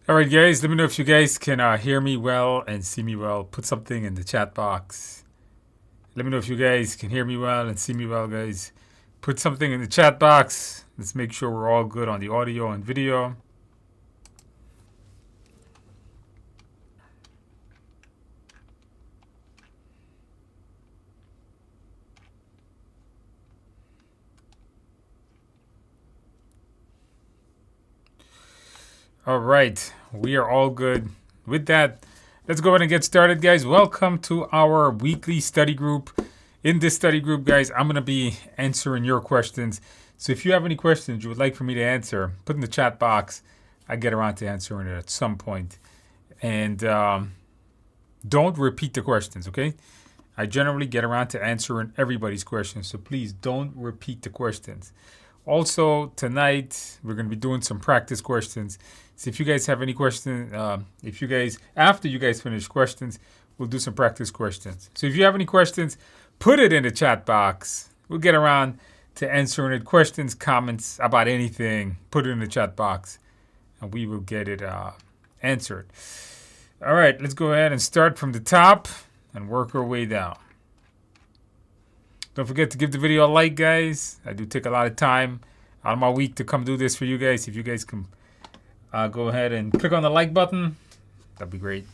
All right, guys, let me know if you guys can hear me well and see me well. Put something in the chat box. Let me know if you guys can hear me well and see me well, guys. Put something in the chat box. Let's make sure we're all good on the audio and video. All right, we are all good with that. Let's go ahead and get started, guys. Welcome to our weekly study group. In this study group, guys, I'm going to be answering your questions. So if you have any questions you would like for me to answer, put in the chat box. I get around to answering it at some point. And don't repeat the questions, okay? I generally get around to answering everybody's questions, so please don't repeat the questions. Also, tonight, we're going to be doing some practice questions. So if you guys have any questions, after you guys finish questions, we'll do some practice questions. So if you have any questions, put it in the chat box. We'll get around to answering it. Questions, comments about anything, put it in the chat box, and we will get it answered. All right, let's go ahead and start from the top and work our way down. Don't forget to give the video a like, guys. I do take a lot of time out of my week to come do this for you guys. If you guys can go ahead and click on the like button, that'd be great.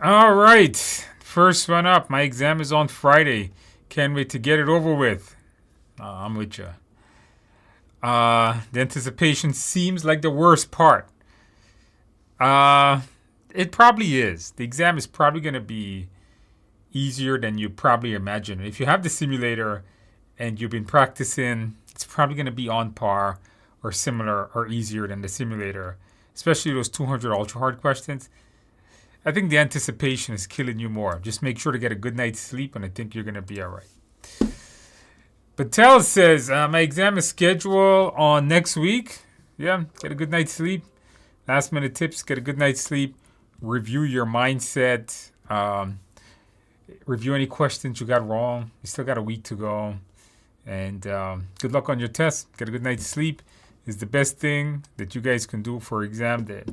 All right. First one up. My exam is on Friday. Can't wait to get it over with. I'm with you. The anticipation seems like the worst part. It probably is. The exam is probably going to be easier than you probably imagine. If you have the simulator and you've been practicing, it's probably going to be on par or similar or easier than the simulator, especially those 200 ultra hard questions. I think the anticipation is killing you more. Just make sure to get a good night's sleep, and I think you're going to be all right. Patel says, my exam is scheduled on next week. Yeah, get a good night's sleep. Last minute tips, get a good night's sleep. Review your mindset. Review any questions you got wrong. You still got a week to go. And good luck on your test. Get a good night's sleep is the best thing that you guys can do for exam day.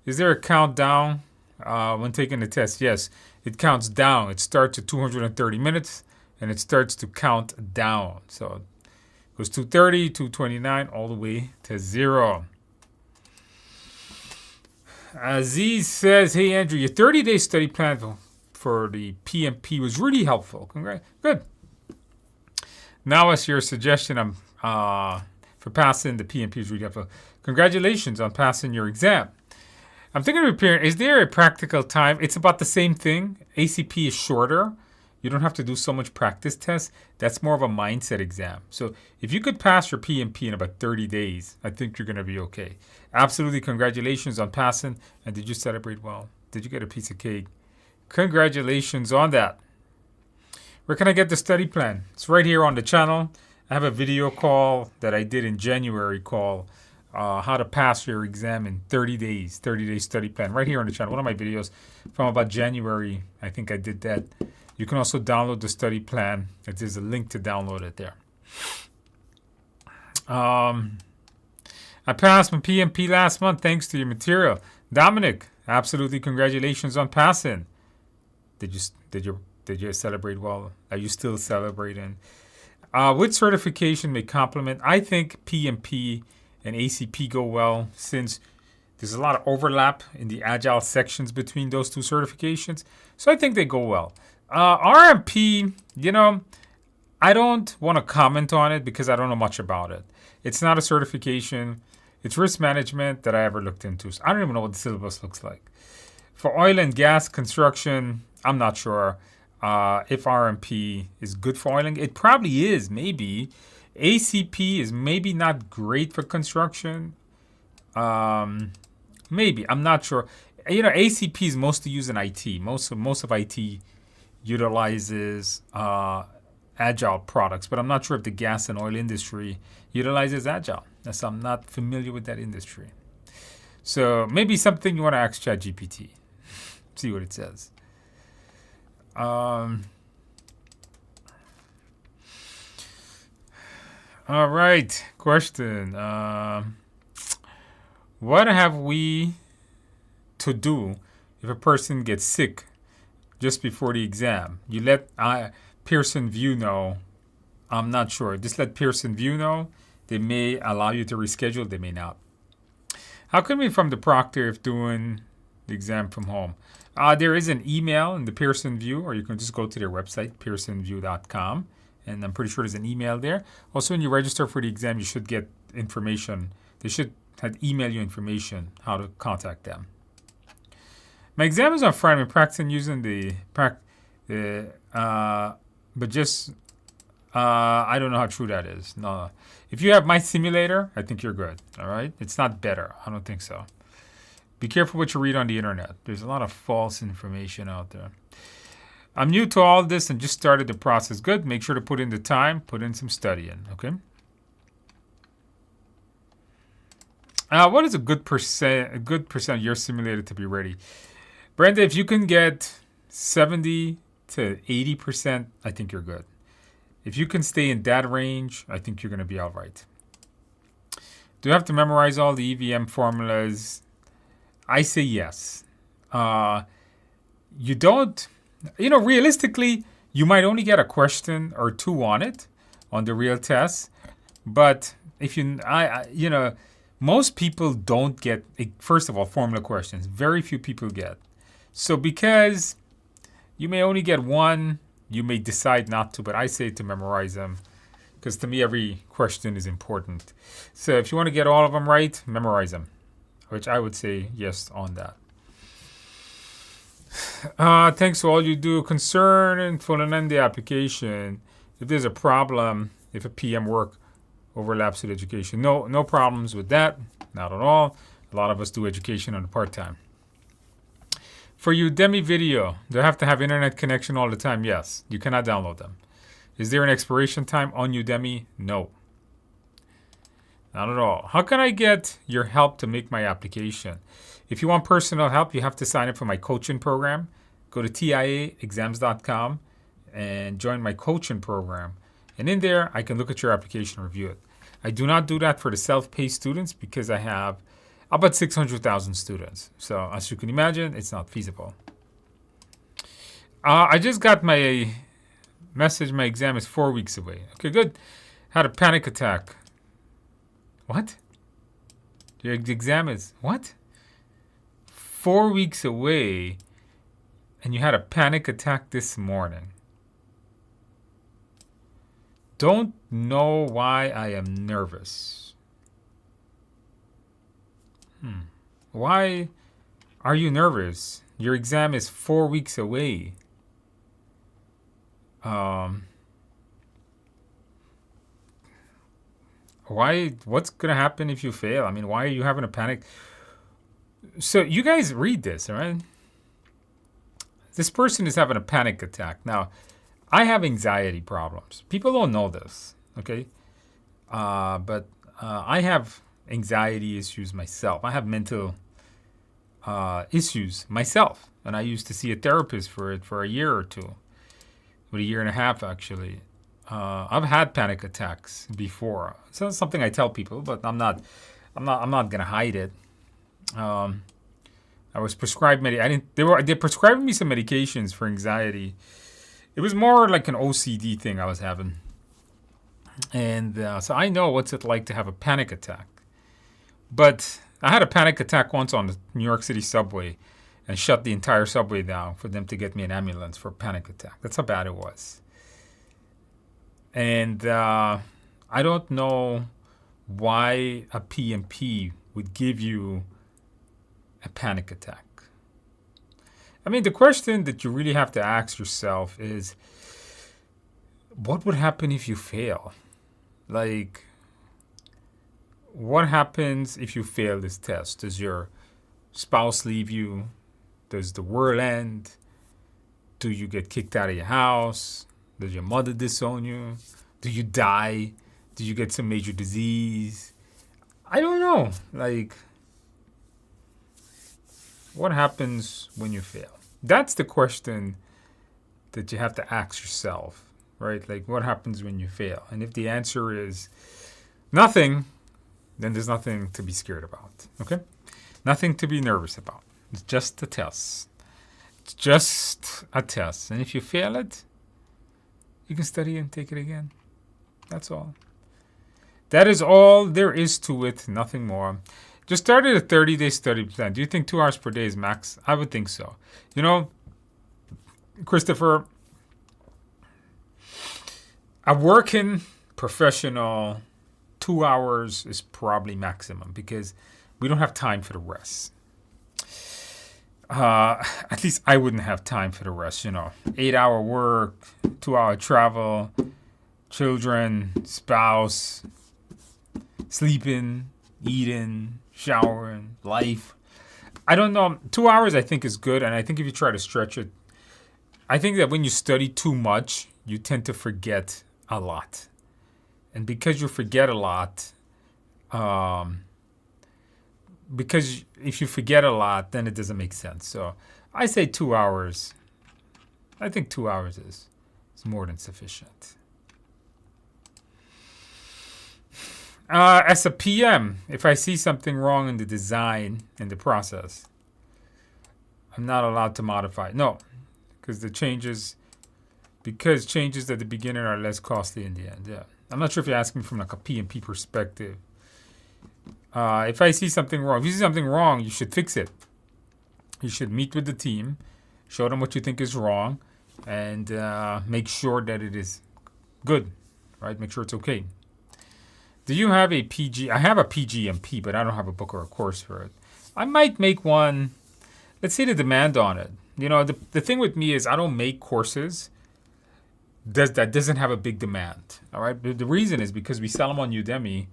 Is there a countdown when taking the test? Yes, it counts down. It starts at 230 minutes, and it starts to count down. So it goes 230, 229, all the way to 0. Aziz says, hey, Andrew, your 30-day study plan for the PMP was really helpful. Congrats. Good. Now, as your suggestion for passing the PMP is really helpful. Congratulations on passing your exam. I'm thinking of preparing. Is there a practical time? It's about the same thing. ACP is shorter. You don't have to do so much practice tests. That's more of a mindset exam. So if you could pass your PMP in about 30 days, I think you're going to be okay. Absolutely, congratulations on passing. And did you celebrate well? Did you get a piece of cake? Congratulations on that. Where can I get the study plan? It's right here on the channel. I have a video call that I did in January called how to pass your exam in 30 days, 30-day study plan. Right here on the channel. One of my videos from about January, I think I did that. You can also download the study plan. There's a link to download it there. I passed my PMP last month thanks to your material. Dominic, absolutely congratulations on passing. Did you celebrate well? Are you still celebrating? Which certification may complement? I think PMP and ACP go well since there's a lot of overlap in the Agile sections between those two certifications. So I think they go well. RMP, I don't want to comment on it because I don't know much about it. It's not a certification. It's risk management that I ever looked into. So I don't even know what the syllabus looks like. For oil and gas construction, I'm not sure if RMP is good for oil and gas. It probably is, maybe. ACP is maybe not great for construction. Maybe. I'm not sure. ACP is mostly used in IT. Most of IT utilizes Agile products, but I'm not sure if the gas and oil industry utilizes Agile. As I'm not familiar with that industry. So maybe something you want to ask ChatGPT. See what it says. All right, question. What have we to do if a person gets sick just before the exam? You let Pearson VUE know. I'm not sure. Just let Pearson VUE know. They may allow you to reschedule. They may not. How can we from the proctor if doing the exam from home? There is an email in the Pearson VUE, or you can just go to their website, pearsonvue.com, and I'm pretty sure there's an email there. Also, when you register for the exam, you should get information. They should email you information how to contact them. My exam is on Friday. I'm practicing using but just I don't know how true that is. No, if you have my simulator, I think you're good. All right, it's not better. I don't think so. Be careful what you read on the internet. There's a lot of false information out there. I'm new to all this and just started the process. Good. Make sure to put in the time. Put in some studying. Okay. What is a good percent? A good percent of your simulator to be ready, Brenda. If you can get 70 to 80%, I think you're good. If you can stay in that range, I think you're going to be all right. Do you have to memorize all the EVM formulas? I say yes. You don't, realistically, you might only get a question or two on it, on the real test. But if most people don't get, first of all, formula questions. Very few people get. So because you may only get one, you may decide not to, but I say to memorize them because to me, every question is important. So if you want to get all of them right, memorize them, which I would say yes on that. Thanks for all you do. Concern and filling in the application. If there's a problem, if a PM work overlaps with education. No problems with that. Not at all. A lot of us do education on the part-time. For Udemy video, do I have to have internet connection all the time? Yes. You cannot download them. Is there an expiration time on Udemy? No. Not at all. How can I get your help to make my application? If you want personal help, you have to sign up for my coaching program. Go to tiaexams.com and join my coaching program. And in there, I can look at your application and review it. I do not do that for the self-paced students because I have about 600,000 students. So as you can imagine, it's not feasible. I just got my message. My exam is 4 weeks away. Okay, good. Had a panic attack. What? Your exam is what? 4 weeks away, and you had a panic attack this morning. Don't know why I am nervous. Why are you nervous? Your exam is 4 weeks away. What's going to happen if you fail? I mean, why are you having a panic? So you guys read this, all right? This person is having a panic attack. Now, I have anxiety problems. People don't know this, okay? But I have anxiety issues myself. I have mental issues myself. And I used to see a therapist for it for a year or two. About a year and a half, actually. I've had panic attacks before. It's not something I tell people, but I'm not gonna hide it. I was prescribed They prescribed me some medications for anxiety. It was more like an OCD thing I was having, and so I know what's it like to have a panic attack. But I had a panic attack once on the New York City subway, and shut the entire subway down for them to get me an ambulance for a panic attack. That's how bad it was. And I don't know why a PMP would give you a panic attack. I mean, the question that you really have to ask yourself is, what would happen if you fail? Like, what happens if you fail this test? Does your spouse leave you? Does the world end? Do you get kicked out of your house? Does your mother disown you? Do you die? Do you get some major disease? I don't know. Like, what happens when you fail? That's the question that you have to ask yourself, right? Like, what happens when you fail? And if the answer is nothing, then there's nothing to be scared about. Okay? Nothing to be nervous about. It's just a test. It's just a test. And if you fail it, you can study and take it again. That's all. That is all there is to it. Nothing more. Just started a 30-day study plan. Do you think 2 hours per day is max? I would think so. You know, Christopher, a working professional, 2 hours is probably maximum because we don't have time for the rest. At least I wouldn't have time for the rest, 8-hour work, 2-hour travel, children, spouse, sleeping, eating, showering, life. I don't know. 2 hours I think is good, and I think if you try to stretch it, I think that when you study too much, you tend to forget a lot. And because you forget a lot, because if you forget a lot, then it doesn't make sense. So I say 2 hours. I think 2 hours is more than sufficient. As a PM, if I see something wrong in the design and the process, I'm not allowed to modify it. No, because changes at the beginning are less costly in the end. Yeah, I'm not sure if you're asking from like a PMP perspective. If I see something wrong, you should fix it. You should meet with the team, show them what you think is wrong, and make sure that it is good, right? Make sure it's okay. Do you have a PG? I have a PGMP, but I don't have a book or a course for it. I might make one. Let's see the demand on it. The thing with me is I don't make courses that doesn't have a big demand. All right. The reason is because we sell them on Udemy,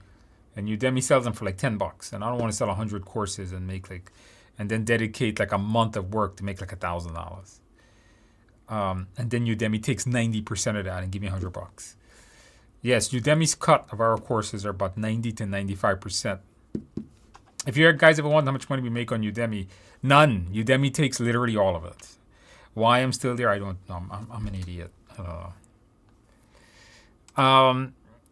and Udemy sells them for like $10, and I don't want to sell 100 courses and and then dedicate like a month of work to make like $1,000. And then Udemy takes 90% of that and give me $100. Yes, Udemy's cut of our courses are about 90 to 95%. If you guys ever wonder how much money we make on Udemy, none. Udemy takes literally all of it. Why I'm still there, I don't know. I'm an idiot.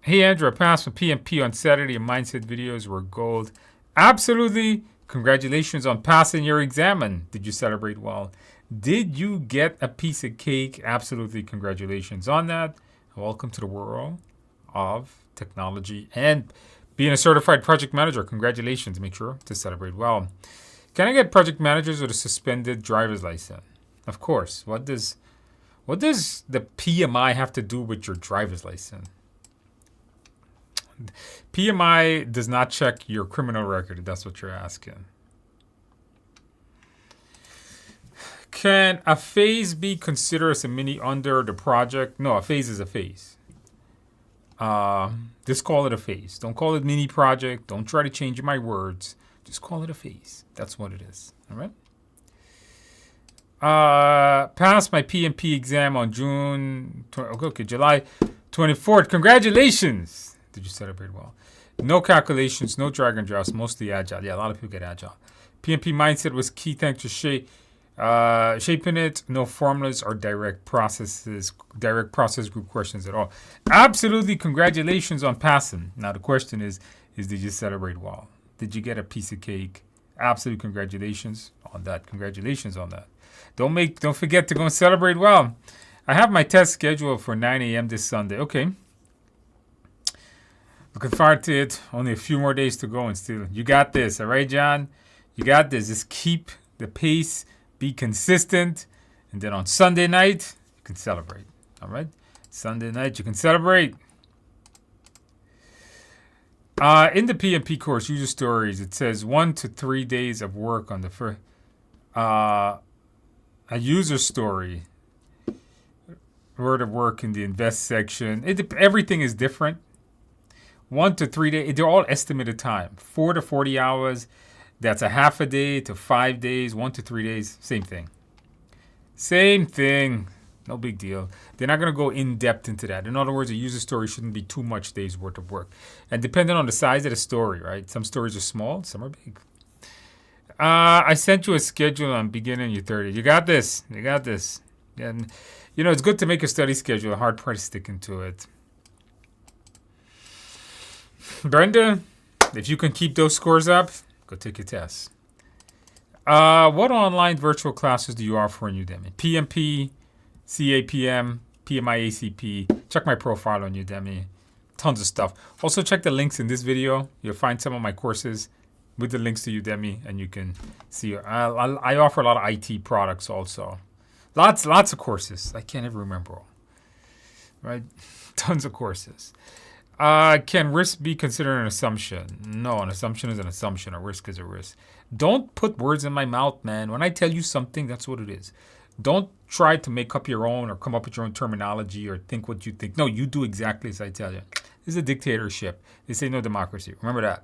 Hey, Andrew, I passed my PMP on Saturday and mindset videos were gold. Absolutely. Congratulations on passing your exam. And did you celebrate well? Did you get a piece of cake? Absolutely. Congratulations on that. Welcome to the world of technology and being a certified project manager. Congratulations. Make sure to celebrate well. Can I get project managers with a suspended driver's license? Of course. What does the PMI have to do with your driver's license? PMI does not check your criminal record, if that's what you're asking. Can a phase be considered as a mini under the project? No, a phase is a phase. Just call it a phase. Don't call it mini project. Don't try to change my words. Just call it a phase. That's what it is. All right? Passed my PMP exam on July 24th. Congratulations. Did you celebrate well? No calculations, no drag and drops, mostly agile. Yeah, a lot of people get agile. PMP mindset was key thanks to shaping it. No formulas or direct process group questions at all. Absolutely, congratulations on passing. Now the question is did you celebrate well? Did you get a piece of cake? Absolutely, congratulations on that. Congratulations on that. Don't forget to go and celebrate well. I have my test scheduled for 9 a.m. this Sunday. Okay. Looking forward to it. Only a few more days to go and still. You got this, all right, John? You got this. Just keep the pace. Be consistent. And then on Sunday night, you can celebrate. All right? Sunday night, you can celebrate. In the PMP course, user stories, it says 1 to 3 days of work on the first. A user story. Word of work in the invest section. Everything is different. 1 to 3 days. They're all estimated time. 4 to 40 hours. That's a half a day to 5 days. 1 to 3 days. Same thing. Same thing. No big deal. They're not going to go in depth into that. In other words, a user story shouldn't be too much days worth of work. And depending on the size of the story, right? Some stories are small, some are big. I sent you a schedule on beginning your 30. You got this. You got this. And, it's good to make a study schedule. The hard part is sticking to it. Brenda, If you can keep those scores up, go take your test. What online virtual classes do you offer on Udemy? PMP, CAPM, PMI ACP. Check my profile on Udemy. Tons of stuff. Also check the links in this video. You'll find some of my courses with the links to Udemy, and you can see. I offer a lot of IT products also. Lots of courses. I can't ever remember all. Right? Tons of courses. Can risk be considered an assumption? No, an assumption is an assumption. A risk is a risk. Don't put words in my mouth, man. When I tell you something, that's what it is. Don't try to make up your own or come up with your own terminology or think what you think. No, you do exactly as I tell you. This is a dictatorship. This ain't no democracy. Remember that.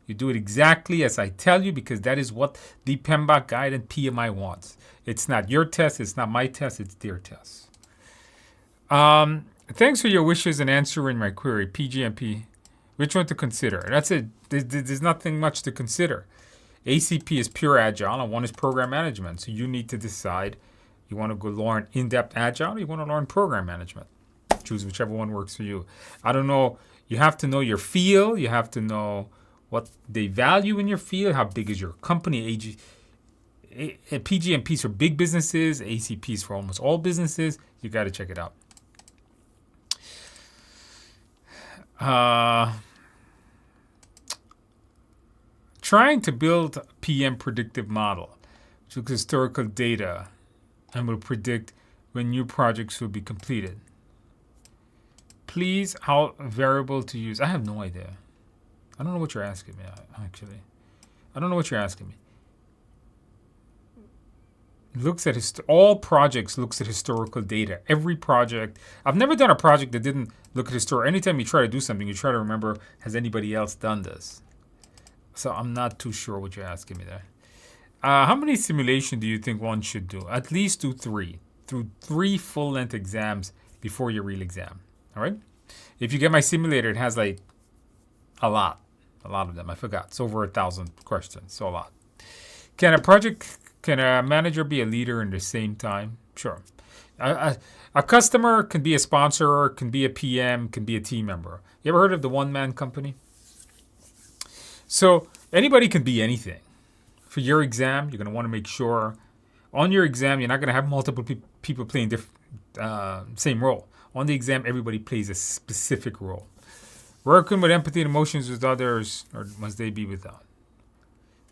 You do it exactly as I tell you because that is what the PMBOK guide and PMI wants. It's not your test. It's not my test. It's their test. Thanks for your wishes and answering my query. PGMP. Which one to consider? That's it. There's nothing much to consider. ACP is pure agile and one is program management. So you need to decide you want to go learn in-depth agile or you want to learn program management. Choose whichever one works for you. I don't know. You have to know your field. You have to know what they value in your field. How big is your company? PGMPs for big businesses. ACPs for almost all businesses. You got to check it out. Trying to build a PM predictive model, which looks at historical data and will predict when new projects will be completed. Please, how variable to use? I have no idea. I don't know what you're asking me, actually. I don't know what you're asking me. Looks at all projects looks at historical data. Every project. I've never done a project that didn't look at historical. Anytime you try to do something, you try to remember, has anybody else done this? So I'm not too sure what you're asking me there. How many simulation do you think one should do? At least do 3. Through 3 full-length exams before your real exam. All right? If you get my simulator, it has like a lot of them. I forgot. It's over 1,000 questions. So a lot. Can a manager be a leader in the same time? Sure. A customer can be a sponsor, can be a PM, can be a team member. You ever heard of the one-man company? So anybody can be anything. For your exam, you're going to want to make sure on your exam, you're not going to have multiple people playing same role. On the exam, everybody plays a specific role. Working with empathy and emotions with others, or must they be without?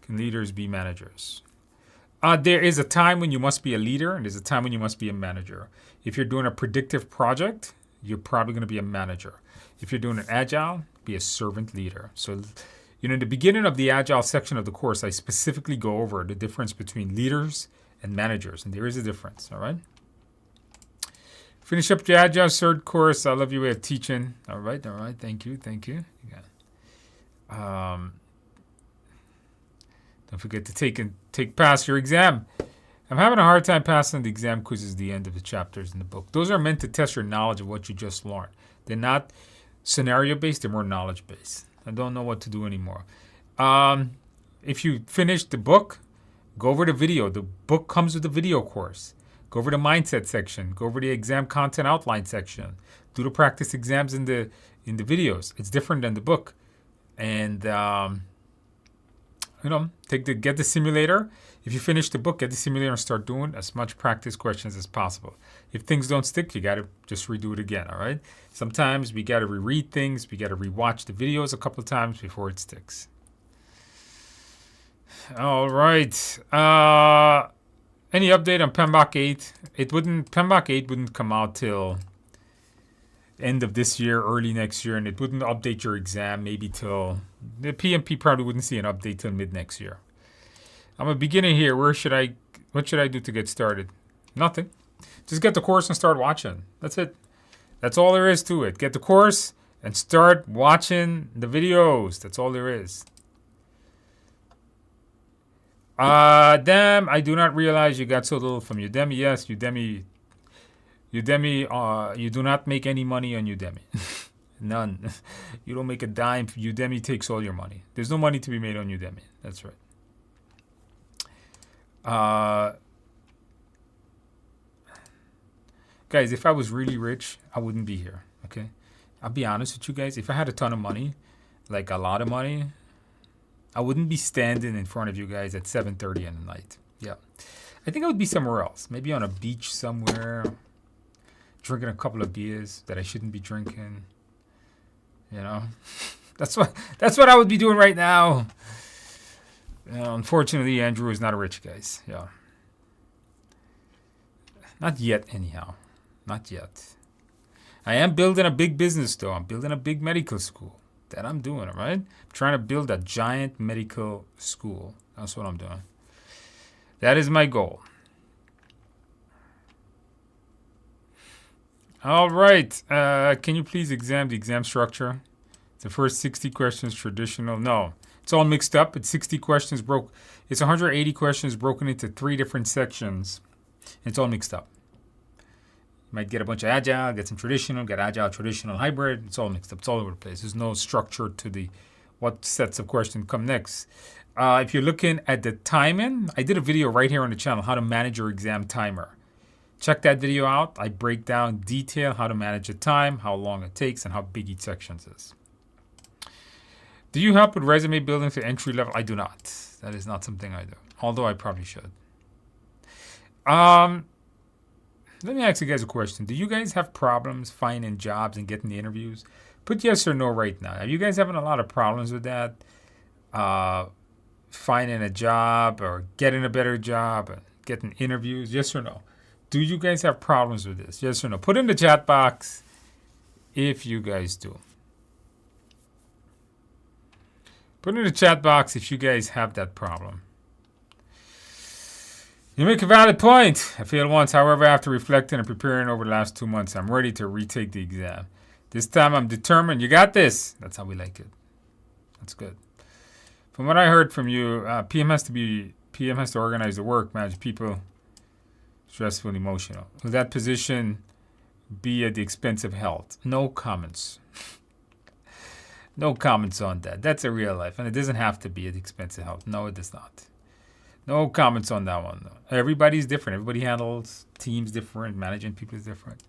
Can leaders be managers? There is a time when you must be a leader, and there's a time when you must be a manager. If you're doing a predictive project, you're probably going to be a manager. If you're doing an agile, be a servant leader. So, in the beginning of the agile section of the course, I specifically go over the difference between leaders and managers, and there is a difference, all right? Finish up the agile third course. I love your way of teaching. All right, thank you. Yeah. Don't forget to pass your exam. I'm having a hard time passing the exam quizzes at the end of the chapters in the book. Those are meant to test your knowledge of what you just learned. They're not scenario-based, they're more knowledge-based. I don't know what to do anymore. If you finish the book, go over the video. The book comes with a video course. Go over the mindset section. Go over the exam content outline section. Do the practice exams in the videos. It's different than the book. And get the simulator. If you finish the book, get the simulator and start doing as much practice questions as possible. If things don't stick, you got to just redo it again, all right? Sometimes we got to reread things. We got to rewatch the videos a couple of times before it sticks. All right. Any update on PMBOK 8? PMBOK 8 wouldn't come out till end of this year, early next year, and it wouldn't update your exam maybe till the PMP probably wouldn't see an update till mid next year. I'm a beginner here. What should I do to get started? Nothing. Just get the course and start watching. That's it. That's all there is to it. Get the course and start watching the videos. That's all there is. Damn, I do not realize you got so little from Udemy. Yes, Udemy, you do not make any money on Udemy. None. You don't make a dime. Udemy takes all your money. There's no money to be made on Udemy. That's right. Guys, if I was really rich, I wouldn't be here, okay? I'll be honest with you guys. If I had a ton of money, like a lot of money, I wouldn't be standing in front of you guys at 7:30 in the night. Yeah. I think I would be somewhere else. Maybe on a beach somewhere, drinking a couple of beers that I shouldn't be drinking. You know? That's what I would be doing right now. Unfortunately, Andrew is not a rich guy. Yeah. Not yet, anyhow. Not yet. I am building a big business, though. I'm building a big medical school. That I'm doing, all right? I'm trying to build a giant medical school. That's what I'm doing. That is my goal. All right. Can you please examine the exam structure? The first 60 questions traditional. No, it's all mixed up. It's 60 questions It's 180 questions broken into 3 different sections. It's all mixed up. You might get a bunch of agile, get some traditional, get agile, traditional, hybrid. It's all mixed up. It's all over the place. There's no structure to what sets of questions come next. If you're looking at the timing, I did a video right here on the channel, how to manage your exam timer. Check that video out. I break down detail how to manage the time, how long it takes, and how big each section is. Do you help with resume building for entry level? I do not. That is not something I do, although I probably should. Let me ask you guys a question. Do you guys have problems finding jobs and getting the interviews? Put yes or no right now. Are you guys having a lot of problems with that? Finding a job or getting a better job and getting interviews? Yes or no? Do you guys have problems with this? Yes or no? Put in the chat box if you guys do. Put in the chat box if you guys have that problem. You make a valid point. I failed once. However, after reflecting and preparing over the last 2 months, I'm ready to retake the exam. This time I'm determined. You got this. That's how we like it. That's good. From what I heard from you, PM has to organize the work, manage people, stressful and emotional. Will that position be at the expense of health? No comments. No comments on that. That's a real life, and it doesn't have to be at the expense of health. No, it does not. No comments on that one, though. Everybody's different. Everybody handles teams different. Managing people is different.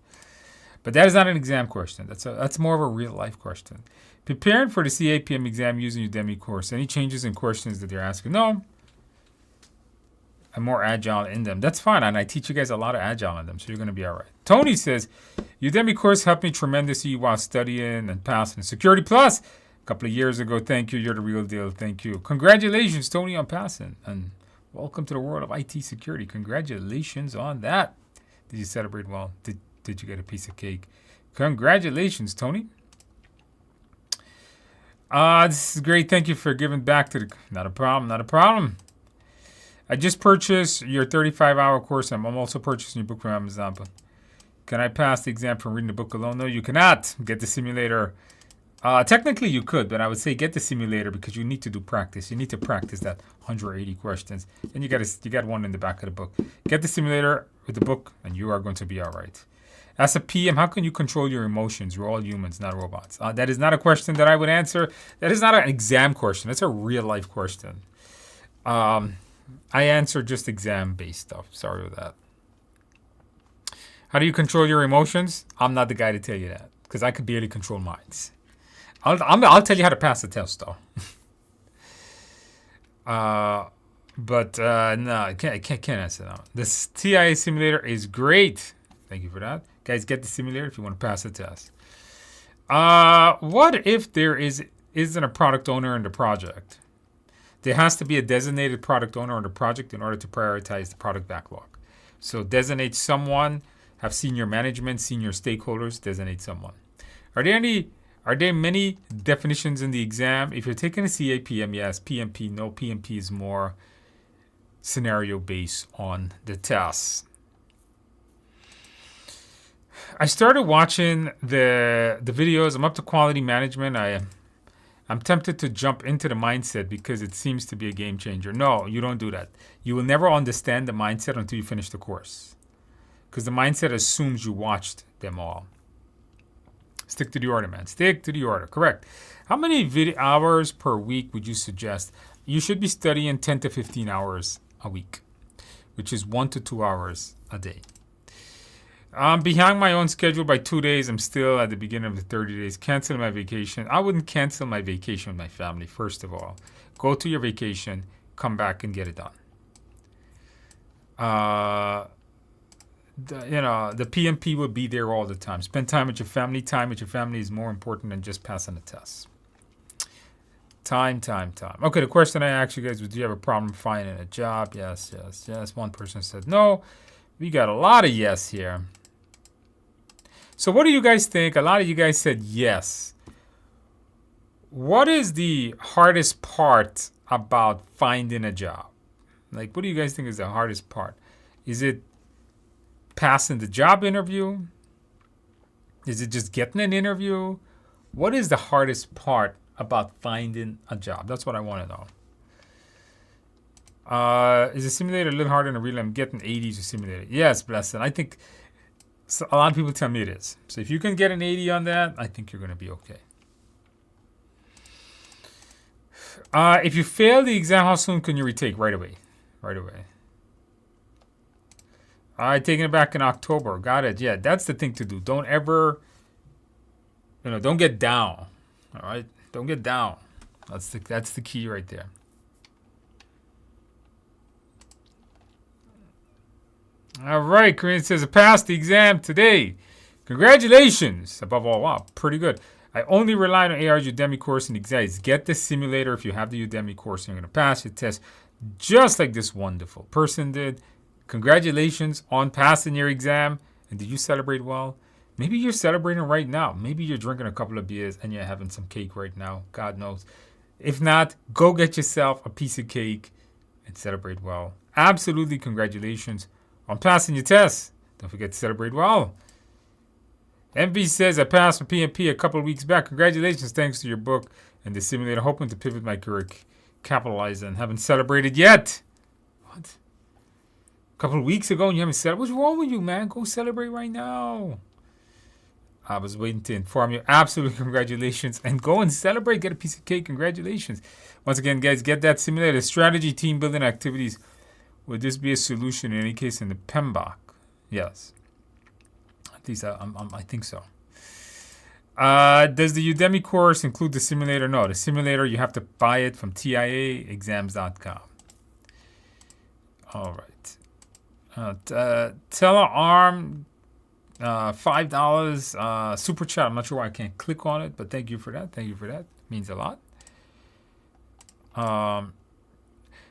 But that is not an exam question. That's more of a real life question. Preparing for the CAPM exam using Udemy course. Any changes in questions that they're asking? No. I'm more agile in them. That's fine, and I teach you guys a lot of agile in them, so you're going to be all right. Tony says, Udemy course helped me tremendously while studying and passing Security Plus a couple of years ago. Thank you. You're the real deal. Thank you. Congratulations, Tony, on passing. And welcome to the world of IT security. Congratulations on that. Did you celebrate well? Did you get a piece of cake? Congratulations, Tony. This is great. Thank you for giving back to the... Not a problem. Not a problem. I just purchased your 35-hour course. I'm also purchasing your book from Amazon. But can I pass the exam from reading the book alone? No, you cannot. Get the simulator. Technically, you could, but I would say get the simulator because you need to do practice. You need to practice that 180 questions. And you got one in the back of the book. Get the simulator with the book, and you are going to be all right. As a PM, how can you control your emotions? You're all humans, not robots. That is not a question that I would answer. That is not an exam question. That's a real-life question. I answer just exam-based stuff. Sorry with that. How do you control your emotions? I'm not the guy to tell you that because I could barely control mine. I'll tell you how to pass the test, though. No, I can't answer that. The TIA simulator is great. Thank you for that. Guys, get the simulator if you want to pass the test. What if there isn't a product owner in the project? There has to be a designated product owner on the project in order to prioritize the product backlog. So designate someone, have senior management, senior stakeholders, designate someone. Are there many definitions in the exam? If you're taking a CAPM, yes. PMP, no. PMP is more scenario based on the tests. I started watching the videos. I'm up to quality management. I'm tempted to jump into the mindset because it seems to be a game changer. No, you don't do that. You will never understand the mindset until you finish the course. Because the mindset assumes you watched them all. Stick to the order, man. Stick to the order. Correct. How many video hours per week would you suggest? You should be studying 10 to 15 hours a week, which is 1 to 2 hours a day. I'm behind my own schedule by 2 days. I'm still at the beginning of the 30 days. Cancel my vacation. I wouldn't cancel my vacation with my family, first of all. Go to your vacation, come back and get it done. The PMP will be there all the time. Spend time with your family. Time with your family is more important than just passing the test. Time. Okay, the question I asked you guys was, do you have a problem finding a job? Yes. One person said no. We got a lot of yes here. So what do you guys think? A lot of you guys said yes. What is the hardest part about finding a job? Like, what do you guys think is the hardest part? Is it passing the job interview? Is it just getting an interview? What is the hardest part about finding a job? That's what I want to know. Is the simulator a little harder than a real? I'm getting 80s to simulator. Yes, blessed. I think a lot of people tell me it is. So if you can get an 80 on that, I think you're going to be okay. If you fail the exam, how soon can you retake? Right away. All right, taking it back in October. Got it. Yeah, that's the thing to do. Don't ever, don't get down. All right, don't get down. That's the key right there. All right, Korean says, I passed the exam today. Congratulations. Above all, wow, pretty good. I only relied on AR's Udemy course and exams. Get the simulator. If you have the Udemy course, you're going to pass your test just like this wonderful person did. Congratulations on passing your exam. And did you celebrate well? Maybe you're celebrating right now. Maybe you're drinking a couple of beers and you're having some cake right now. God knows. If not, go get yourself a piece of cake and celebrate well. Absolutely congratulations on passing your test. Don't forget to celebrate well. MV says, I passed my PMP a couple of weeks back. Congratulations. Thanks to your book and the simulator. Hoping to pivot my career, capitalize, and haven't celebrated yet. What? A couple of weeks ago and you haven't celebrated? What's wrong with you, man? Go celebrate right now. I was waiting to inform you. Absolutely congratulations. And go and celebrate. Get a piece of cake. Congratulations. Once again, guys, get that simulator. Strategy, team building activities. Would this be a solution in any case in the PMBOK? Yes. At least I think so. Does the Udemy course include the simulator? No. The simulator, you have to buy it from TIAexams.com. All right. Telearm, $5 super chat. I'm not sure why I can't click on it, but thank you for that. It means a lot.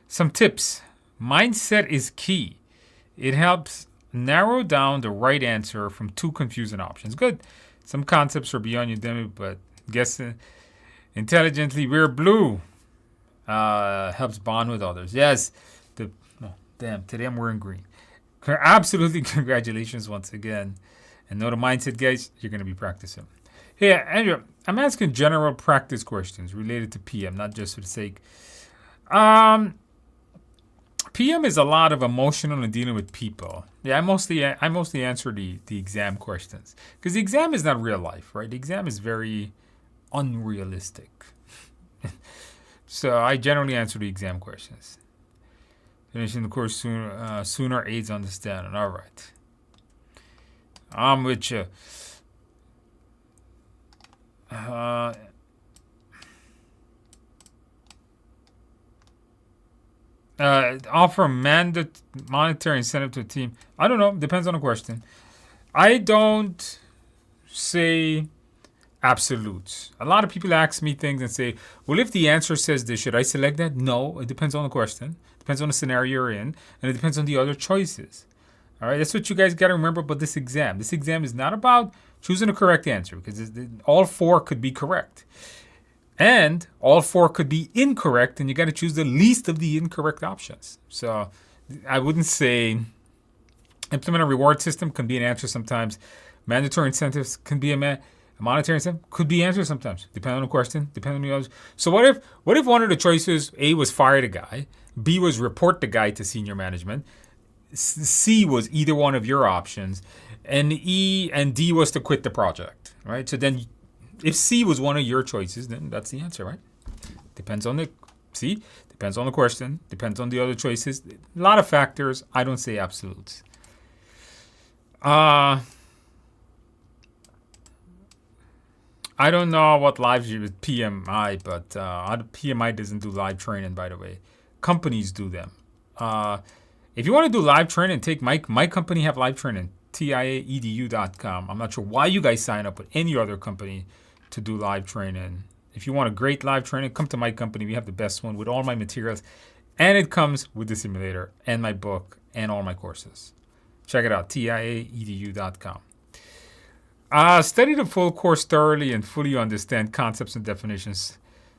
Some tips. Mindset is key. It helps narrow down the right answer from two confusing options. Good. Some concepts are beyond Udemy, but guessing intelligently, we're blue. Helps bond with others. Yes. Today I'm wearing green. Absolutely congratulations once again. And know the mindset, guys, you're going to be practicing. Hey, Andrew, I'm asking general practice questions related to PM, not just for the sake. PM is a lot of emotional and dealing with people. Yeah, I mostly answer the exam questions. Because the exam is not real life, right? The exam is very unrealistic. So I generally answer the exam questions. Finishing the course sooner aids understanding. All right. I'm with you. Offer monetary incentive to a team. I don't know. Depends on the question. I don't say absolutes. A lot of people ask me things and say, well, if the answer says this, should I select that? No. It depends on the question. Depends on the scenario you're in. And it depends on the other choices. All right. That's what you guys got to remember about this exam. This exam is not about choosing a correct answer because all four could be correct. And all four could be incorrect, and you got to choose the least of the incorrect options. So I wouldn't say implement a reward system can be an answer sometimes. Mandatory incentives can be a monetary incentive could be an answer sometimes, depending on the question, depending on the others. So what if one of the choices, A, was fire the guy, B was report the guy to senior management, C was either one of your options, and E and D was to quit the project, right? So then if C was one of your choices, then that's the answer, right? Depends on the question, depends on the other choices. A lot of factors. I don't say absolutes. I don't know what live with PMI, but PMI doesn't do live training, by the way. Companies do them. If you want to do live training, take my company have live training, tiaedu.com. I'm not sure why you guys sign up with any other company to do live training. If you want a great live training, come to my company. We have the best one with all my materials. And it comes with the simulator and my book and all my courses. Check it out, tiaedu.com. Study the full course thoroughly and fully understand concepts and definitions.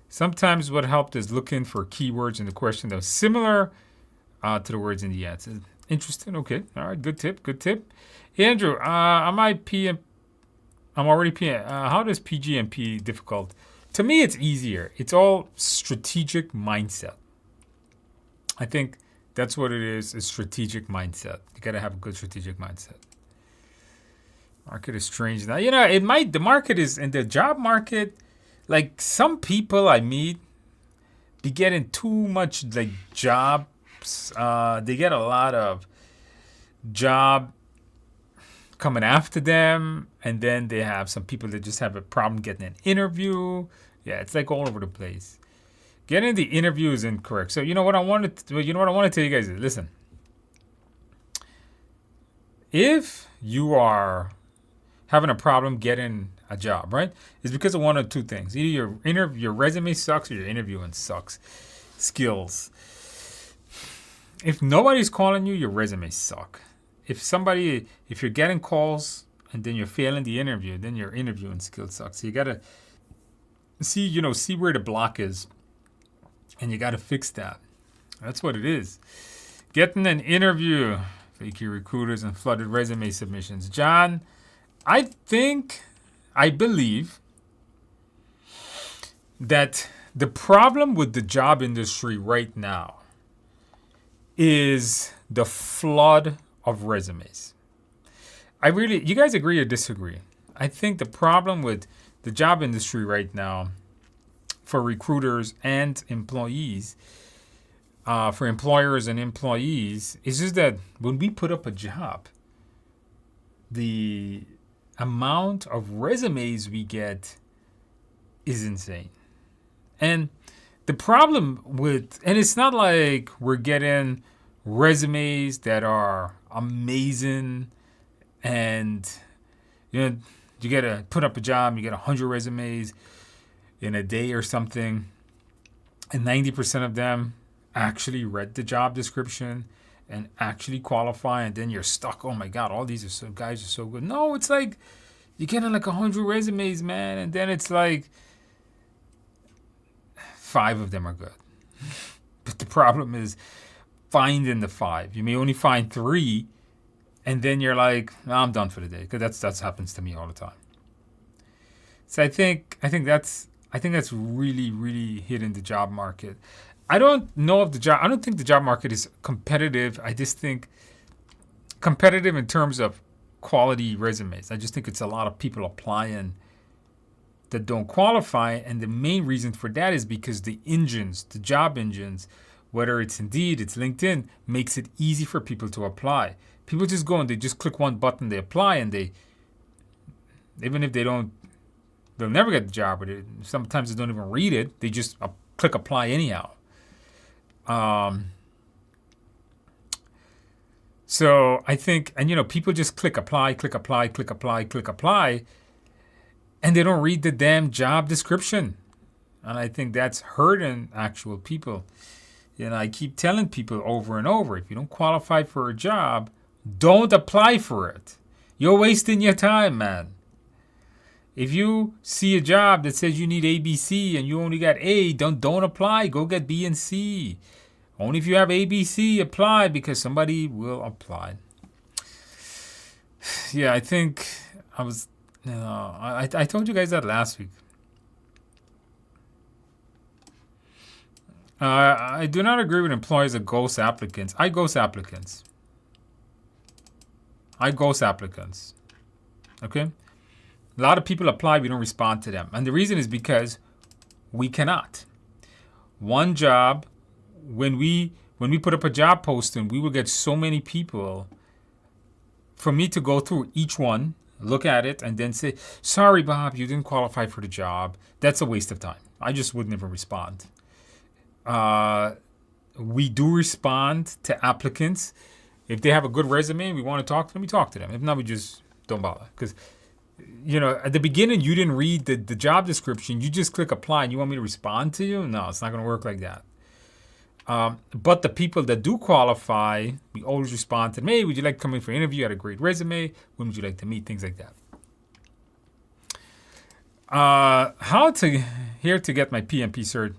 Sometimes what helped is looking for keywords in the question that was similar to the words in the answer. Interesting. Okay. All right. Good tip. Good tip. Hey, Andrew, am I PM? I'm already PM. How does PGMP difficult? To me, it's easier. It's all strategic mindset. I think that's what it is strategic mindset. You got to have a good strategic mindset. Market is strange now. You know, the market is, in the job market, like some people I meet, be getting too much like jobs. They get a lot of job coming after them. And then they have some people that just have a problem getting an interview. Yeah, it's like all over the place. Getting the interview is incorrect. So what I want to tell you guys is, listen. If you are having a problem getting a job, right? It's because of one of two things. Either your resume sucks or your interviewing sucks. Skills. If nobody's calling you, your resume suck. If you're getting calls and then you're failing the interview, then your interviewing skills suck. So you gotta see where the block is, and you gotta fix that. That's what it is. Getting an interview, fakey recruiters and flooded resume submissions. John, I believe that the problem with the job industry right now is the flood of resumes. You guys agree or disagree? I think the problem with the job industry right now for recruiters and employees, for employers and employees, is just that when we put up a job, the amount of resumes we get is insane. And the problem and it's not like we're getting resumes that are amazing and you get to put up a job, you get 100 resumes in a day or something, and 90% of them actually read the job description and actually qualify, and then you're stuck. Oh my God, all these guys are so good. No, it's like you're getting like 100 resumes, man, and then it's like 5 of them are good. But the problem is finding the 5. You may only find 3, and then you're like, I'm done for the day, because that happens to me all the time. So I think that's really, really hitting the job market. I don't think the job market is competitive. I just think competitive in terms of quality resumes. I just think it's a lot of people applying that don't qualify. And the main reason for that is because the job engines, whether it's Indeed, it's LinkedIn, makes it easy for people to apply. People just go and they just click one button, they apply, and even if they'll never get the job, but sometimes they don't even read it. They just click apply anyhow. So I think, and people just click apply, and they don't read the damn job description. And I think that's hurting actual people. I keep telling people over and over, if you don't qualify for a job, don't apply for it. You're wasting your time, man. If you see a job that says you need A, B, C, and you only got A, don't apply. Go get B and C. Only if you have A, B, C, apply, because somebody will apply. Yeah, I think I told you guys that last week. I do not agree with employers that ghost applicants. I ghost applicants. Okay? A lot of people apply, we don't respond to them. And the reason is because we cannot. One job, when we put up a job posting, we will get so many people. For me to go through each one look at it, and then say, sorry, Bob, you didn't qualify for the job. That's a waste of time. I just wouldn't even respond. We do respond to applicants. If they have a good resume and we want to talk to them, we talk to them. If not, we just don't bother. Because, at the beginning, you didn't read the job description. You just click apply and you want me to respond to you? No, it's not going to work like that. But the people that do qualify, we always respond to them. Hey, would you like to come in for an interview? You had a great resume. When would you like to meet? Things like that. Here to get my PMP cert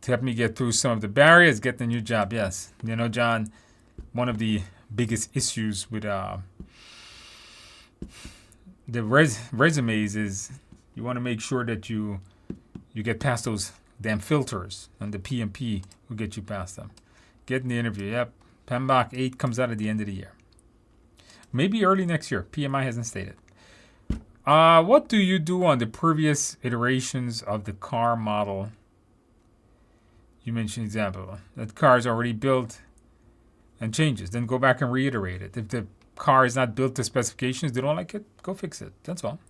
to help me get through some of the barriers, get the new job. Yes. John, one of the biggest issues with the resumes is you want to make sure that you get past those damn filters, and the PMP will get you past them. Get in the interview. Yep. PMBOK 8 comes out at the end of the year. Maybe early next year. PMI hasn't stated. What do you do on the previous iterations of the car model? You mentioned example. That car is already built and changes. Then go back and reiterate it. If the car is not built to specifications, they don't like it, go fix it. That's all.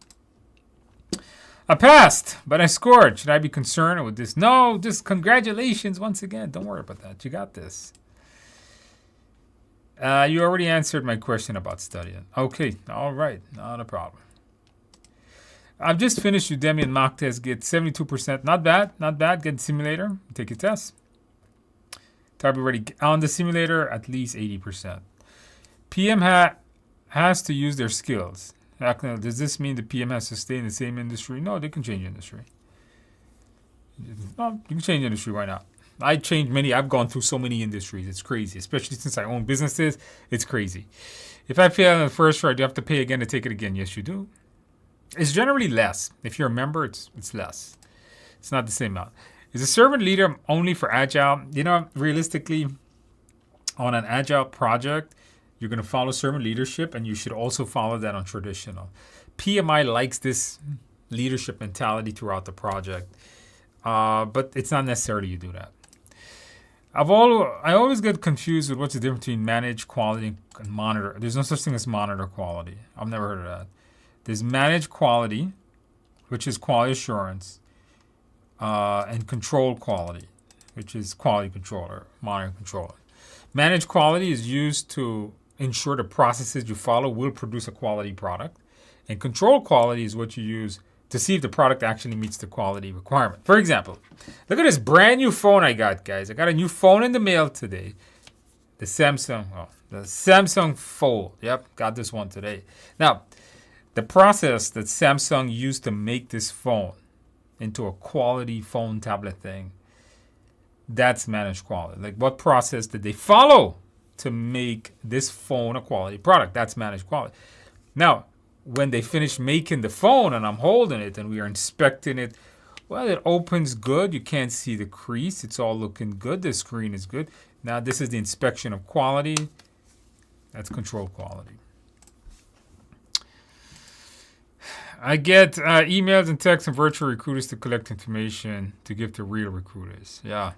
I passed, but I scored. Should I be concerned with this? No, just congratulations once again. Don't worry about that. You got this. You already answered my question about studying. Okay, all right. Not a problem. I've just finished Udemy and mock test. Get 72%. Not bad. Not bad. Get the simulator. Take your test. To be ready on the simulator, at least 80%. PM has to use their skills. Does this mean the PM has to stay in the same industry? No, they can change industry. No, you can change industry. Why not? I changed many. I've gone through so many industries. It's crazy, especially since I own businesses. It's crazy. If I fail in the first try, do you have to pay again to take it again? Yes, you do. It's generally less. If you're a member, it's less. It's not the same amount. Is a servant leader only for Agile? Realistically, on an Agile project, you're going to follow servant leadership, and you should also follow that on traditional. PMI likes this leadership mentality throughout the project, but it's not necessary you do that. I always get confused with what's the difference between manage quality and monitor. There's no such thing as monitor quality. I've never heard of that. There's manage quality, which is quality assurance, and control quality, which is quality controller, monitor controller. Manage quality is used to ensure the processes you follow will produce a quality product. And control quality is what you use to see if the product actually meets the quality requirement. For example, look at this brand new phone I got, guys. I got a new phone in the mail today. The Samsung Fold. Yep, got this one today. Now, the process that Samsung used to make this phone into a quality phone tablet thing, that's managed quality. Like, what process did they follow to make this phone a quality product? That's managed quality. Now, when they finish making the phone and I'm holding it and we are inspecting it, well, it opens good. You can't see the crease. It's all looking good. The screen is good. Now, this is the inspection of quality. That's control quality. I get emails and texts from virtual recruiters to collect information to give to real recruiters. Yeah,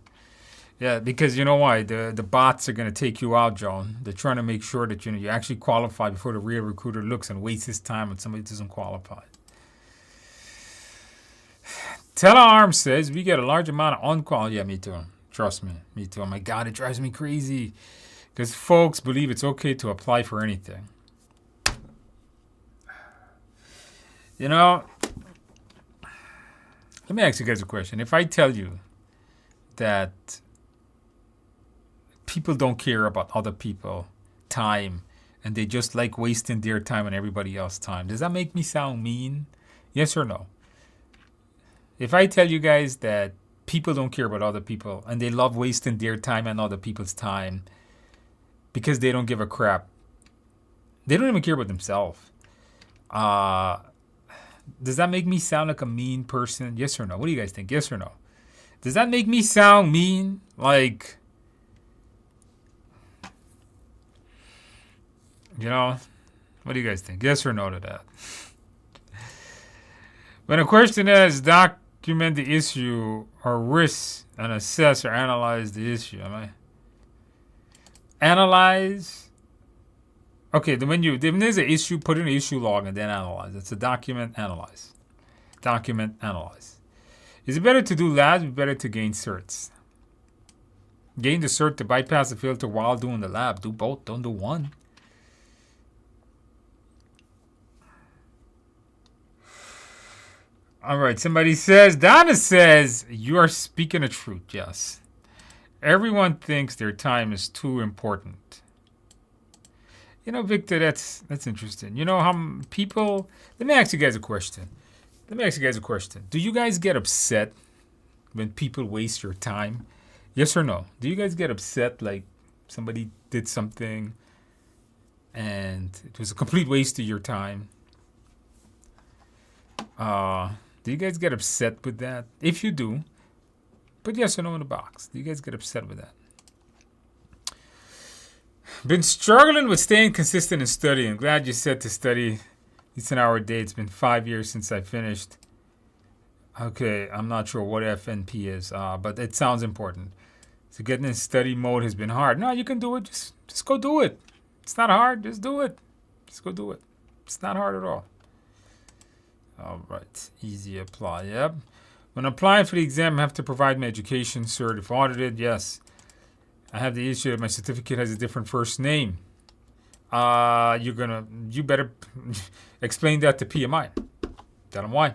because you know why? The bots are going to take you out, John. They're trying to make sure that you actually qualify before the real recruiter looks and wastes his time when somebody doesn't qualify. Telearm says we get a large amount of unqualified. Yeah, me too. Trust me, me too. Oh my God, it drives me crazy because folks believe it's okay to apply for anything. Let me ask you guys a question. If I tell you that people don't care about other people's time and they just like wasting their time and everybody else's time, does that make me sound mean? Yes or no? If I tell you guys that people don't care about other people and they love wasting their time and other people's time because they don't give a crap, they don't even care about themselves. Does that make me sound like a mean person? Yes or no? What do you guys think? Yes or no? Does that make me sound mean? Like, what do you guys think? Yes or no to that? When a question is document the issue or risk and assess or analyze the issue. Analyze Okay, then when there's an issue, put in an issue log and then analyze. It's a document analyze. Document analyze. Is it better to do labs or better to gain certs? Gain the cert to bypass the filter while doing the lab. Do both, don't do one. All right, somebody says, Donna says, you are speaking the truth, yes. Everyone thinks their time is too important. You know, Victor, that's interesting. You know how people, let me ask you guys a question. Do you guys get upset when people waste your time? Yes or no? Do you guys get upset like somebody did something and it was a complete waste of your time? Do you guys get upset with that? If you do, put yes or no in the box. Do you guys get upset with that? Been struggling with staying consistent in studying. Glad you said to study. It's an hour a day. It's been 5 years since I finished. Okay, I'm not sure what FNP is, but it sounds important. So getting in study mode has been hard. No, you can do it. Just go do it. It's not hard. Just do it. Just go do it. It's not hard at all. All right, easy apply. Yep. When applying for the exam, I have to provide my education cert. If audited, yes. I have the issue that my certificate has a different first name. You better explain that to PMI. Tell them why.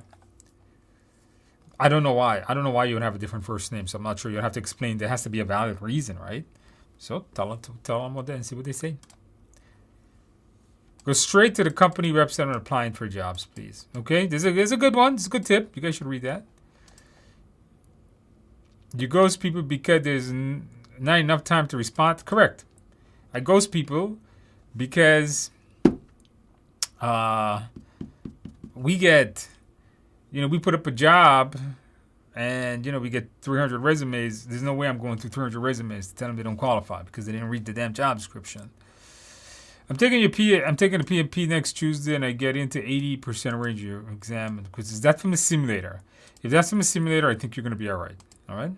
I don't know why. I don't know why you would have a different first name, so I'm not sure. You have to explain. There has to be a valid reason, right? So tell them what they and see what they say. Go straight to the company website and applying for jobs, please. Okay, there's a good one. It's a good tip. You guys should read that. You ghost people because there's not enough time to respond. Correct. I ghost people because we get, we put up a job and, we get 300 resumes. There's no way I'm going through 300 resumes to tell them they don't qualify because they didn't read the damn job description. I'm taking the PMP next Tuesday, and I get into 80% range of your exam. Because is that from the simulator? If that's from the simulator, I think you're going to be all right. All right?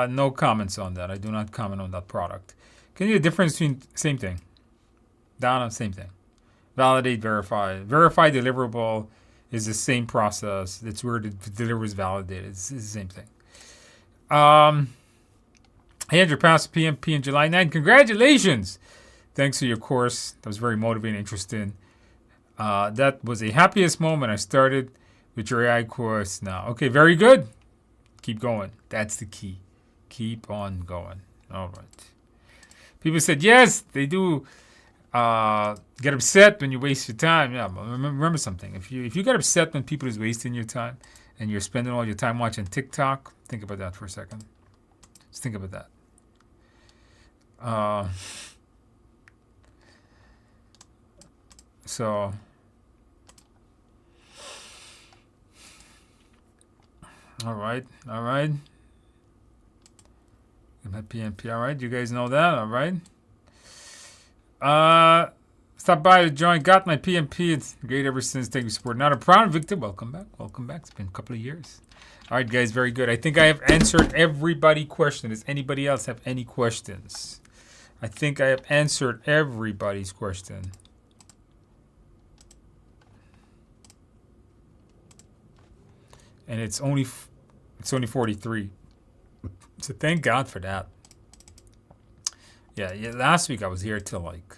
No comments on that. I do not comment on that product. Can you see the difference between same thing? Donna, same thing. Validate, verify. Verify deliverable is the same process. That's where the deliver is validated. It's the same thing. Hey, Andrew passed PMP in July 9. Congratulations! Thanks for your course. That was very motivating, interesting. That was the happiest moment. I started with your AI course now. Okay, very good. Keep going. That's the key. Keep on going. All right. People said, yes, they do get upset when you waste your time. Yeah, but remember something. If you get upset when people is wasting your time and you're spending all your time watching TikTok, think about that for a second. Just think about that. So all right. My PMP, all right. You guys know that, all right. Stop by to join. Got my PMP. It's great ever since. Thank you for support. Not a problem, Victor. Welcome back. It's been a couple of years. All right, guys, very good. I think I have answered everybody's question. Does anybody else have any questions? I think I have answered everybody's question. And it's only 43. So thank God for that. Yeah, last week I was here till like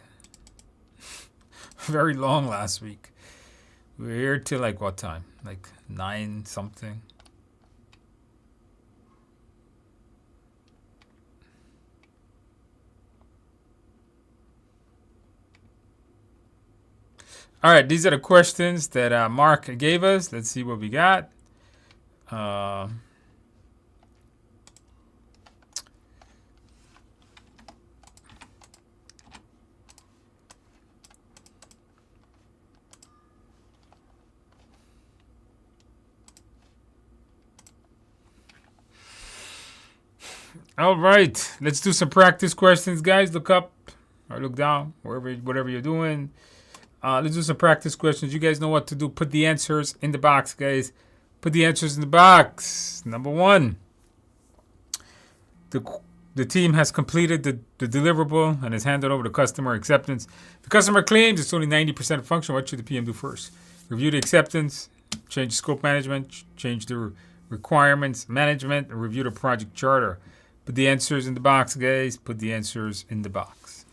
very long last week. We were here till like what time? Like 9 something. All right, these are the questions that Mark gave us. Let's see what we got. All right, let's do some practice questions, guys. Look up or look down, whatever you're doing. Let's do some practice questions. You guys know what to do. Put the answers in the box, guys. Put the answers in the box. Number 1. the team has completed the deliverable and has handed over to customer acceptance. The customer claims it's only 90% function. What should the PM do first? Review the acceptance, change scope management, change the requirements management, and review the project charter. Put the answers in the box, guys. Put the answers in the box.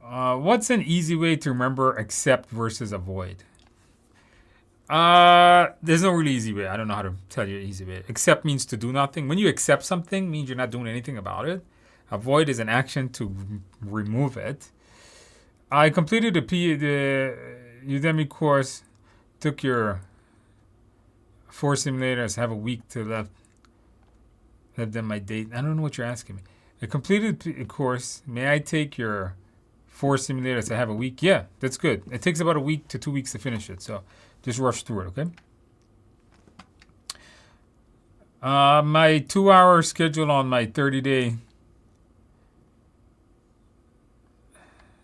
What's an easy way to remember accept versus avoid? There's no really easy way. I don't know how to tell you an easy way. Accept means to do nothing. When you accept something, means you're not doing anything about it. Avoid is an action to remove it. I completed the Udemy course. Took your 4 simulators. Have a week to left. Left them my date. I don't know what you're asking me. I completed the course. May I take your 4 simulators? I have a week. Yeah, that's good. It takes about a week to 2 weeks to finish it. So just rush through it, okay? My 2-hour schedule on my 30-day.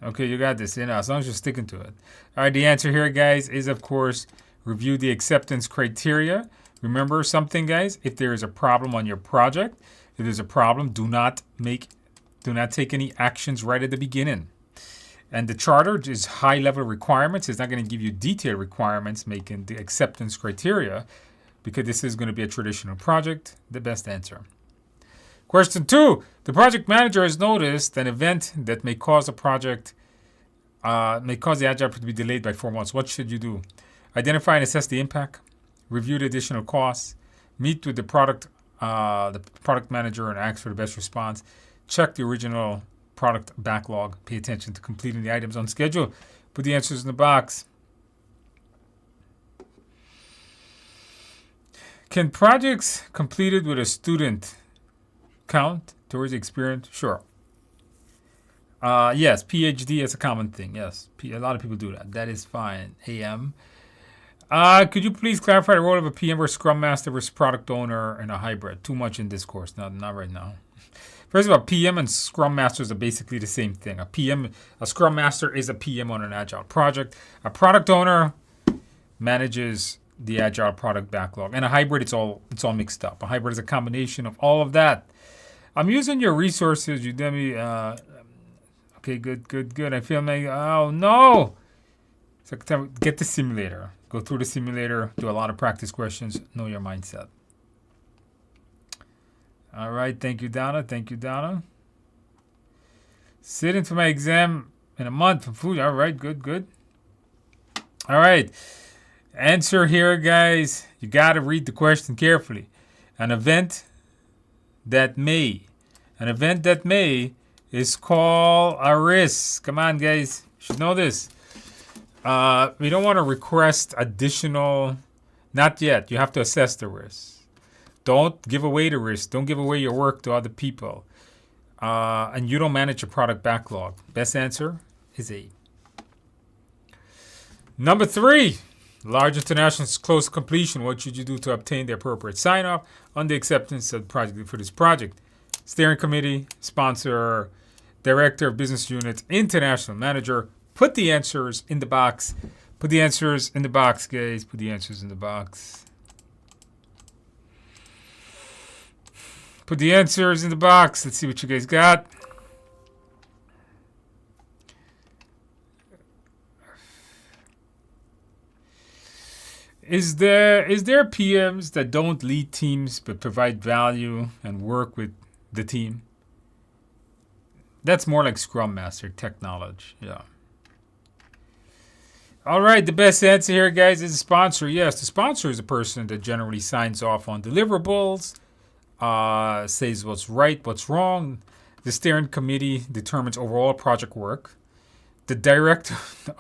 Okay, you got this. As long as you're sticking to it. All right, the answer here, guys, is, of course, review the acceptance criteria. Remember something, guys. If there is a problem on your project, if there's a problem, do not take any actions right at the beginning. And the charter is high-level requirements. It's not going to give you detailed requirements making the acceptance criteria because this is going to be a traditional project. The best answer. Question 2. The project manager has noticed an event that may cause the project, may cause the agile to be delayed by 4 months. What should you do? Identify and assess the impact. Review the additional costs. Meet with the product manager and ask for the best response. Check the original product backlog. Pay attention to completing the items on schedule. Put the answers in the box. Can projects completed with a student count towards the experience? Sure. Yes, PhD is a common thing. Yes, a lot of people do that. That is fine. AM. Could you please clarify the role of a PM versus Scrum Master versus Product Owner in a hybrid? Too much in this course. Not right now. First of all, PM and Scrum Masters are basically the same thing. A Scrum Master is a PM on an Agile project. A Product Owner manages the Agile product backlog. And a hybrid, it's all mixed up. A hybrid is a combination of all of that. I'm using your resources, Udemy. Okay, good. I feel like, oh no! So get the simulator. Go through the simulator. Do a lot of practice questions. Know your mindset. All right. Thank you, Donna. Sitting for my exam in a month from food. All right. Good. All right. Answer here, guys. You got to read the question carefully. An event that may is called a risk. Come on, guys. You should know this. We don't want to request additional. Not yet. You have to assess the risk. Don't give away the risk. Don't give away your work to other people. And you don't manage your product backlog. Best answer is A. Number 3. Large internationals close to completion. What should you do to obtain the appropriate sign-off on the acceptance of the project for this project? Steering committee, sponsor, director of business unit, international manager. Put the answers in the box. Put the answers in the box, guys. Put the answers in the box. Put the answers in the box. Let's see what you guys got. Is there PMs that don't lead teams but provide value and work with the team? That's more like Scrum Master technology. Yeah. All right, the best answer here, guys, is a sponsor. Yes, the sponsor is a person that generally signs off on deliverables, says what's right, what's wrong. The steering committee determines overall project work. The director, no,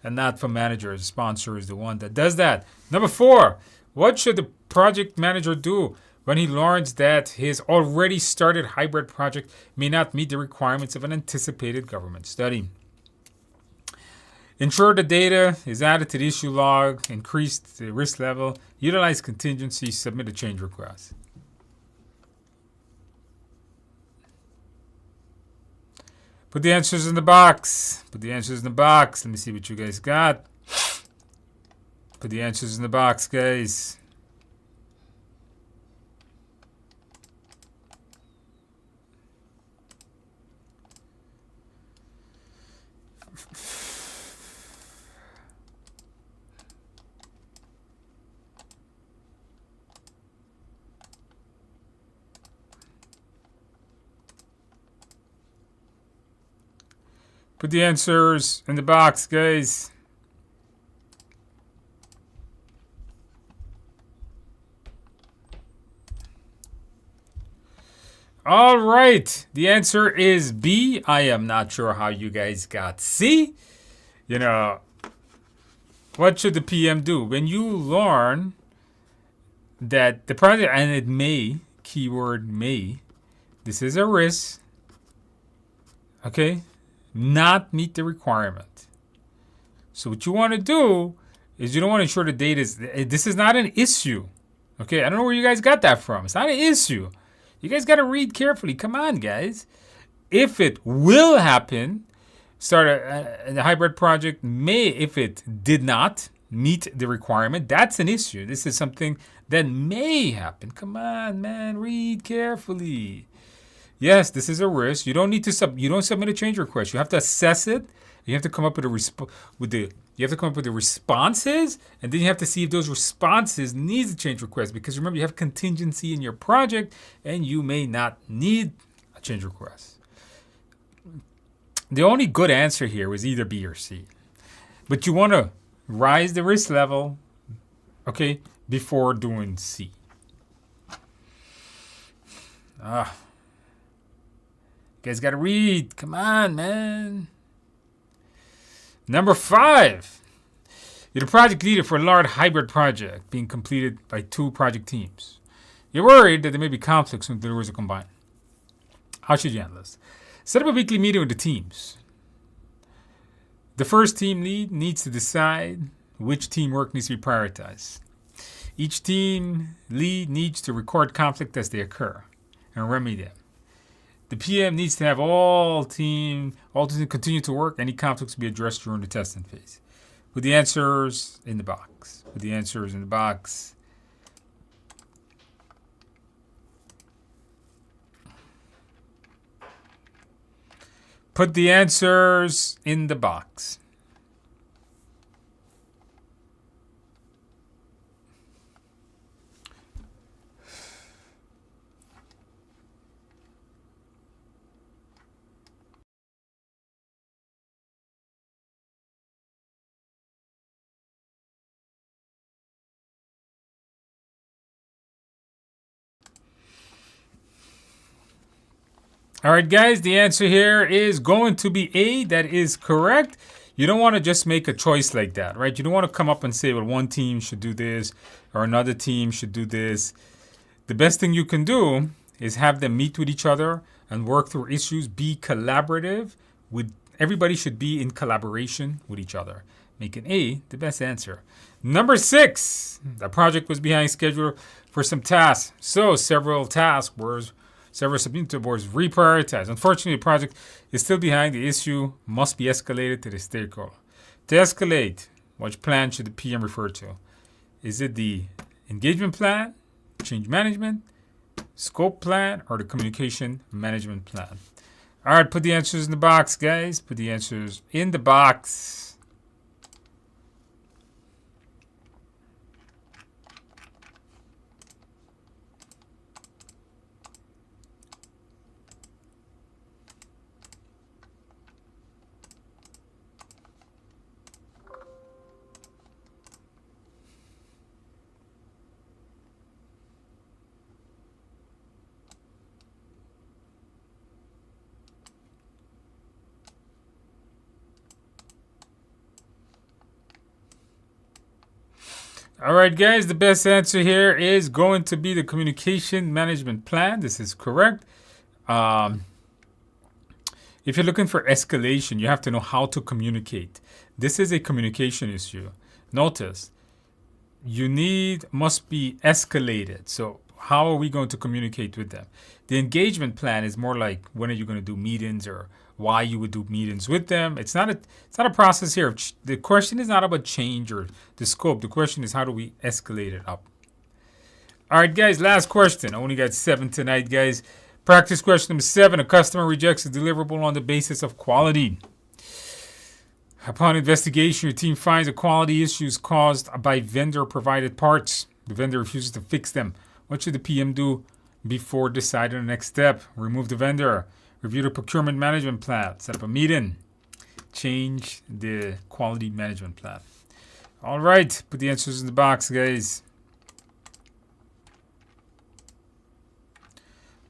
and not for managers. The sponsor is the one that does that. Number 4, what should the project manager do when he learns that his already started hybrid project may not meet the requirements of an anticipated government study? Ensure the data is added to the issue log, increase the risk level, utilize contingency, submit a change request. Put the answers in the box. Let me see what you guys got. Put the answers in the box, guys. Put the answers in the box, guys. All right. The answer is B. I am not sure how you guys got C. You know, what should the PM do? When you learn that the project, and it may, keyword may, this is a risk, okay, not meet the requirement. So what you want to do is you don't want to ensure the data is, this is not an issue. Okay, I don't know where you guys got that from. It's not an issue. You guys got to read carefully. Come on, guys. If it will happen, start a hybrid project may, if it did not meet the requirement, that's an issue. This is something that may happen. Come on, man, read carefully. Yes, this is a risk. You don't need to you don't submit a change request. You have to assess it. You have to come up with the responses, and then you have to see if those responses need a change request. Because remember, you have contingency in your project, and you may not need a change request. The only good answer here was either B or C, but you want to rise the risk level, okay, before doing C. You guys got to read. Come on, man. Number 5. You're the project leader for a large hybrid project being completed by 2 project teams. You're worried that there may be conflicts when the deliveries are combined. How should you handle this? Set up a weekly meeting with the teams. The first team lead needs to decide which teamwork needs to be prioritized. Each team lead needs to record conflict as they occur and remedy them. The PM needs to have all teams continue to work. Any conflicts will be addressed during the testing phase. Put the answers in the box. Put the answers in the box. Put the answers in the box. All right, guys, the answer here is going to be A. That is correct. You don't want to just make a choice like that, right? You don't want to come up and say, well, one team should do this or another team should do this. The best thing you can do is have them meet with each other and work through issues. Be collaborative. Everybody should be in collaboration with each other. Making A the best answer. Number 6, the project was behind schedule for some tasks. So several submitted boards reprioritized. Unfortunately, the project is still behind. The issue must be escalated to the stakeholder. To escalate, which plan should the PM refer to? Is it the engagement plan, change management, scope plan, or the communication management plan? All right, put the answers in the box, guys. Put the answers in the box. All right, guys, the best answer here is going to be the communication management plan. This is correct. If you're looking for escalation, you have to know how to communicate. This is a communication issue. Notice, must be escalated. So how are we going to communicate with them? The engagement plan is more like, when are you going to do meetings or why you would do meetings with them. It's not a process here. The question is not about change or the scope. The question is how do we escalate it up. All right, guys, last question. I only got 7 tonight, guys. Practice question number 7. A customer rejects a deliverable on the basis of quality. Upon investigation, your team finds a quality issues caused by vendor-provided parts. The vendor refuses to fix them. What should the PM do before deciding the next step? Remove the vendor. Review the procurement management plan. Set up a meeting. Change the quality management plan. All right, put the answers in the box, guys.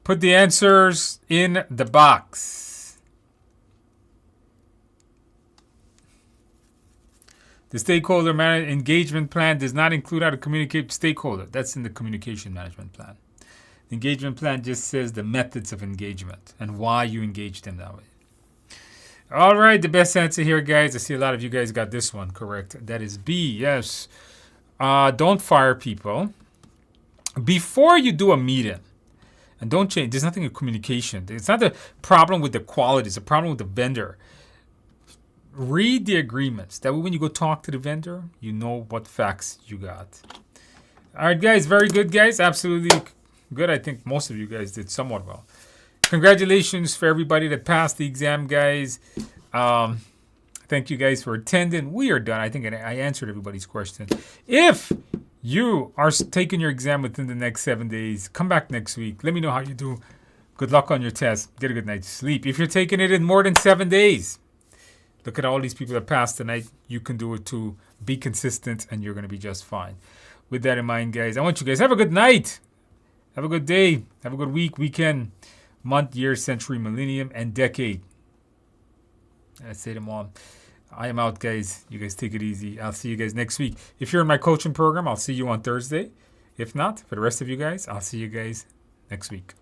Put the answers in the box. The stakeholder engagement plan does not include how to communicate with stakeholder. That's in the communication management plan. The engagement plan just says the methods of engagement and why you engage them that way. All right, the best answer here, guys. I see a lot of you guys got this one correct. That is B, yes. Don't fire people. Before you do a meeting, and don't change. There's nothing in communication. It's not the problem with the quality. It's a problem with the vendor. Read the agreements. That way when you go talk to the vendor, you know what facts you got. All right, guys. Very good, guys. Absolutely good. I think most of you guys did somewhat well. Congratulations for everybody that passed the exam, guys. Thank you guys for attending. We are done. I think I answered everybody's question. If you are taking your exam within the next 7 days, come back next week. Let me know how you do. Good luck on your test. Get a good night's sleep. If you're taking it in more than 7 days, look at all these people that passed tonight. You can do it too. Be consistent and you're going to be just fine. With that in mind, guys, I want you guys have a good night. Have a good day. Have a good week, weekend, month, year, century, millennium, and decade. I say them all. I am out, guys. You guys take it easy. I'll see you guys next week. If you're in my coaching program, I'll see you on Thursday. If not, for the rest of you guys, I'll see you guys next week.